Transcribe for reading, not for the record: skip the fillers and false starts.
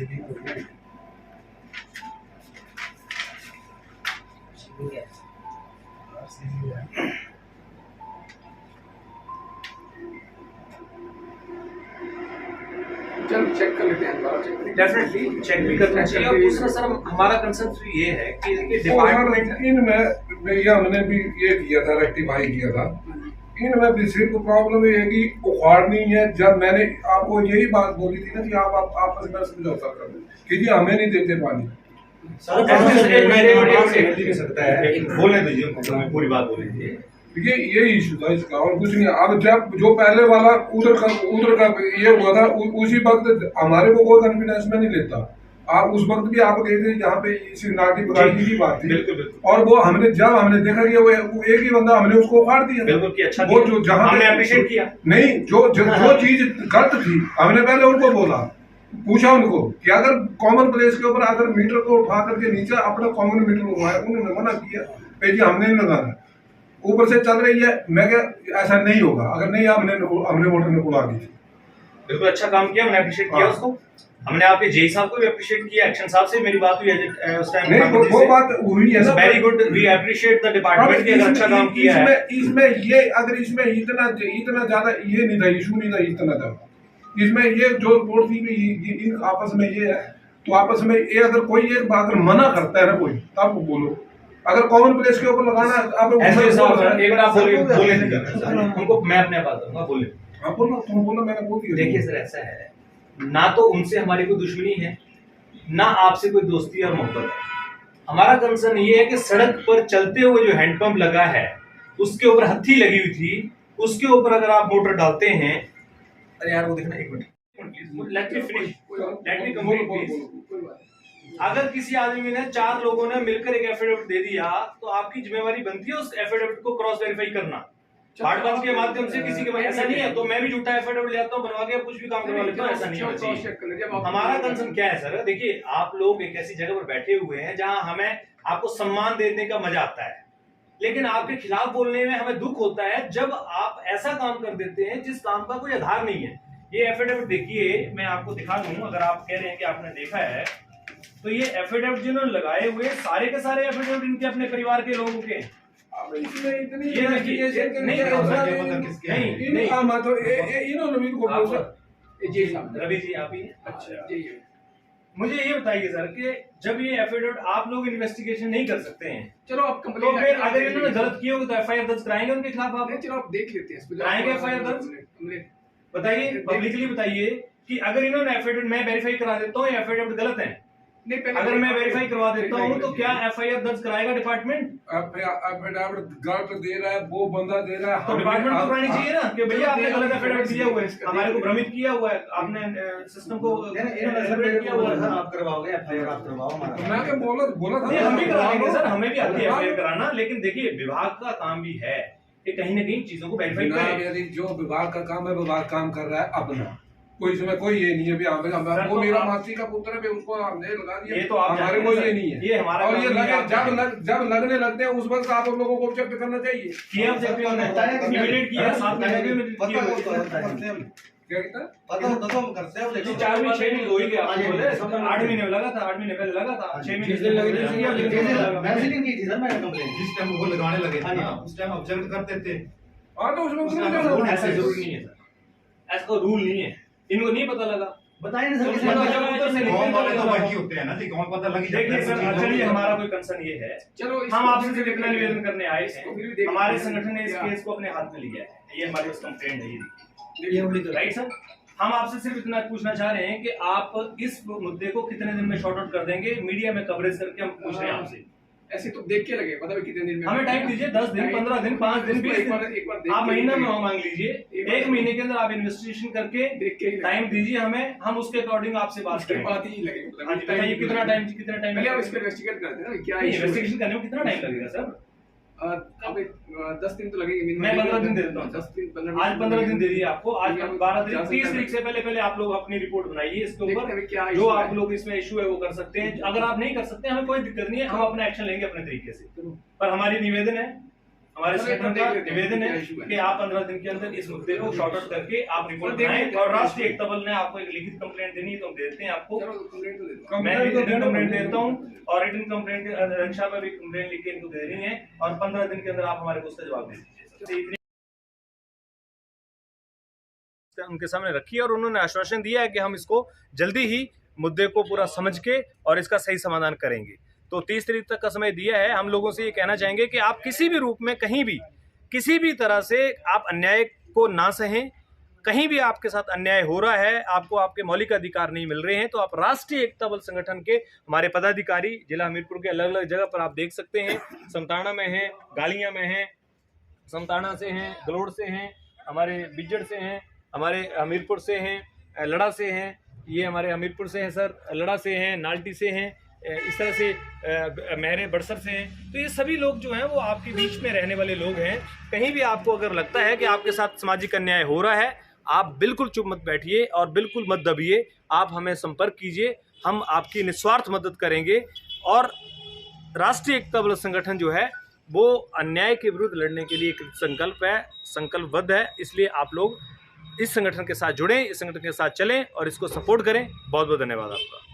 चलो चेक कर लेते हैं, डेफिनेटली चेक भी करना चाहिए। और दूसरा सर हमारा कंसर्न ये है कि डिपार्टमेंट इनमें ये हमने भी ये किया था, रेक्टिफाई किया था। इनमें भी सिर्फ प्रॉब्लम ये है कि उखाड़नी है। जब मैंने आपको यही बात बोली थी ना कि आप आपस में समझौता कर लो कि जी हमें नहीं देते पानी। बोलने दीजिए, पूरी बात बोल लीजिए। ये इशू था इसका और कुछ नहीं। अब जब जो पहले वाला उधर का ये हुआ था, उसी वक्त हमारे को कोई कॉन्फिडेंस में नहीं लेता। आप उस वक्त भी आप गए थे जहाँ पे इस नाटी पुरानी की बात थी, और वो हमने देखा कि वो एक ही बंदा, हमने उसको उखाड़ दिया। बिल्कुल अच्छा, वो जो जहाँ हमने अप्रिशिएट किया नहीं, जो चीज गलत थी हमने पहले उनको बोला, पूछा उनको कि अगर कॉमन प्लेस के ऊपर अगर मीटर को उठा करके नीचे अपना कॉमन मीटर लगवाया, उन्होंने मना किया जी हमने नहीं लगाना, ऊपर से चल रही है। मैं क्या ऐसा नहीं होगा, अगर नहीं हमने मोटर निकलवा दी थी। बिल्कुल अच्छा काम किया, हमने अप्रिशिएट किया उसको। हमने आपके जेई साहब को भी अप्रिशिएट किया, एक्शन साहब से मेरी बात हुई है उस टाइम। नहीं वो बात हुई है ना, very good, we appreciate the department कि अगर अच्छा काम किया है। इसमें ये अगर इसमें इतना ज्यादा ये नहीं था, इशू नहीं था इतना ज्यादा। इसमें ये जो रिपोर्ट थी इन आपस में ये है, तो आपस में ये अगर कोई एक बात अगर मना करता है ना कोई, तब बोलो। अगर कॉमन प्लेस के ऊपर लगाना आप एक बार आप बोले उनको, मैं अपने बात करूंगा, बोले आप बोलो, तुम बोलो, मैंने बोल दिया। देखिए सर ऐसा है ना, तो उनसे हमारी कोई दुश्मनी है ना आपसे कोई दोस्ती और मोहब्बत है। हमारा कंसर्न ये है कि सड़क पर चलते हुए जो हैंडपंप लगा है उसके ऊपर हत्थी लगी हुई थी, उसके ऊपर अगर आप मोटर डालते हैं, अरे यार वो देखना, एक minute let me finish, let me complete please. अगर किसी आदमी ने 4 लोगों ने मिलकर एक एफिडेविट दे दिया तो आपकी जिम्मेवारी बनती है उस एफिडेविट को क्रॉस वेरीफाई करना हार्डवर्क के माध्यम से। किसी के ऐसा नहीं है तो मैं भी झूठा एफिडेविट ले आता हूं, बनवा के कुछ भी काम करवा लेता हूं, ऐसा नहीं होना चाहिए। हमारा कंसर्न क्या है सर, देखिए आप लोग एक ऐसी जगह पर बैठे हुए हैं जहां हमें आपको सम्मान देने का मजा आता है, लेकिन आपके खिलाफ बोलने में हमें दुख होता है जब आप ऐसा काम कर देते हैं जिस काम का कोई आधार नहीं है। ये एफिडेविट देखिए, मैं आपको दिखा दूं, अगर आप कह रहे हैं कि आपने देखा है तो ये एफिडेविट जिन्होंने लगाए हुए सारे के सारे एफिडेविट इनके अपने परिवार के लोगों के। अब इसमें इतनी ये देखिए, नहीं रवि जी आप ही। अच्छा मुझे ये बताइए सर कि जब ये एफिडेविट आप लोग इन्वेस्टिगेशन नहीं कर सकते हैं, चलो आप तो फिर अगर इन्होंने गलत किया होगा तो एफआईआर दर्ज कराएंगे उनके खिलाफ? आप चलो आप देख लेते हैं, कराएंगे एफआईआर दर्ज? बताइए, पब्लिकली बताइए कि अगर इन्होंने एफिडेविट मैं वेरीफाई करा देता हूँ, एफिडेविट गलत है, अगर मैं वेरीफाई करवा देता हूँ तो क्या एफआईआर दर्ज कराएगा डिपार्टमेंट? एफिडेविट गलत दे रहा है, वो बंदा दे रहा है, तो डिपार्टमेंट को करानी चाहिए ना कि भैया आपने गलत एफिडेविट दिया हुआ है, हमारे को भ्रमित किया हुआ है, आपने सिस्टम को किया हुआ है। आप करवाओगे एफआईआर, आप करवाओ। मैं क्या बोला था, हम भी कराएंगे सर, हमें भी आती है एफआईआर कराना, लेकिन देखिए विभाग का काम भी है कि कहीं ना कहीं चीजों को वेरीफाई करें। यदि जो विभाग का काम है, विभाग काम कर रहा है अपना, कोई इसमें कोई ये नहीं है भी वो मेरा मासी का पुत्र है उसको हमने लगा दिया, ये तो आप हमारे को ये नहीं है, ये हमारा और ये जब लगने लगते हैं उस वक्त आप लोगों को ऑब्जेक्ट करना चाहिए। किया इमीडिएट किया, 7 महीने में क्या कहता है, पता होता तो हम करते हैं, लेकिन 4 महीने 6 महीने हो ही गया, आप बोले 8 महीने लगा था, 8 महीने पहले लगा था, 6 महीने मैंने की थी सर मैंने कंप्लेंट, जिस टाइम वो लगाने लगे थे ना उस टाइम ऑब्जर्व करते थे। हाँ तो उसमें ऐसा जरूरी नहीं है सर, ऐसा कोई रूल नहीं है, इनको नहीं पता लगा, बताइए ना सर, होते हैं ना जी, कौन पता लगी। देखिए सर चलिए, हमारा कोई कंसर्न ये है, चलो हम आपसे सिर्फ इतना निवेदन करने आए हैं, हमारे संगठन ने इस केस को अपने हाथ में लिया है, ये हमारी उस कंप्लेंट है ये राइट सर। हम आपसे सिर्फ इतना पूछना चाह रहे हैं कि आप इस मुद्दे को कितने दिन में शॉर्ट आउट कर देंगे, मीडिया में कवरेज करके हम पूछ रहे हैं आपसे। ऐसे तो देख के लगे, मतलब कितने दिन में, हमें टाइम दीजिए, 10 दिन, 15 दिन, 5 दिन, 20 दिन, आप महीना में मांग लीजिए, 1 महीने के अंदर आप इन्वेस्टिगेशन करके देख के टाइम दीजिए हमें, हम उसके अकॉर्डिंग आपसे बात करें। बात ही लगे, बताइए कितना टाइम पहले आप इस पर इन्वेस्टिगेट करते हैं ना, क्या इन्वेस्टिगेशन करने में कितना टाइम लगेगा सर? अब 10 दिन तो लगेंगे, मैं 15 दिन दे देता हूँ, 10 दिन, आज 15 दिन दे दिए आपको, आज 12 दिन, 30 तारीख से पहले आप लोग अपनी रिपोर्ट बनाइए इसके ऊपर, जो आप लोग इसमें इशू है वो कर सकते हैं। अगर आप नहीं कर सकते हमें कोई दिक्कत नहीं है, हम अपना एक्शन लेंगे अपने तरीके से, पर हमारी निवेदन है हमारे मतलब संगठन देख का लेते हैं निवेदन क्या है issue है। कि आप 15 दिन के अंदर इस मुद्दे को शॉर्ट आउट करके आप रिपोर्ट देख बनाएं लेते हैं और क्या राष्ट्रीय issue है। एकता बल ने आपको एक लिखित कंप्लेंट देनी है तो हम देते हैं आपको। चलो कंप्लेंट तो दे दो। मैं कंप्लेंट तो रिटन देना कंप्लेंट पड़ेगा। देता हूँ और रिटन कंप्लेंट रक्षा में भी कंप्लेंट लिख के इनको देनी है और 15 दिन के अंदर आप हमारे को उसका जवाब दे दीजिए। उनके सामने रखी है और उन्होंने आश्वासन दिया है कि हम इसको जल्दी ही मुद्दे को पूरा समझ के और इसका सही समाधान करेंगे। तो 30 तारीख तक का समय दिया है। हम लोगों से ये कहना चाहेंगे कि आप किसी भी रूप में कहीं भी किसी भी तरह से आप अन्याय को ना सहें। कहीं भी आपके साथ अन्याय हो रहा है, आपको आपके मौलिक अधिकार नहीं मिल रहे हैं, तो आप राष्ट्रीय एकता बल संगठन के हमारे पदाधिकारी जिला हमीरपुर के अलग अलग जगह पर आप देख सकते हैं। समताना में हैं, गालिया में हैं, समताना से हैं, गलोड़ से हैं, हमारे बिज्जड़ से हैं, हमारे हमीरपुर से हैं, लड़ा से हैं, ये हमारे हमीरपुर से हैं सर, लड़ा से हैं, नाल्टी से हैं, इस तरह से मेहरे बड़सर से हैं। तो ये सभी लोग जो हैं वो आपके बीच में रहने वाले लोग हैं। कहीं भी आपको अगर लगता है कि आपके साथ सामाजिक अन्याय हो रहा है, आप बिल्कुल चुप मत बैठिए और बिल्कुल मत दबिए। आप हमें संपर्क कीजिए, हम आपकी निस्वार्थ मदद करेंगे। और राष्ट्रीय एकता बल संगठन जो है वो अन्याय के विरुद्ध लड़ने के लिए एक संकल्प है, संकल्पबद्ध है। इसलिए आप लोग इस संगठन के साथ जुड़ें, इस संगठन के साथ चलें और इसको सपोर्ट करें। बहुत बहुत धन्यवाद आपका।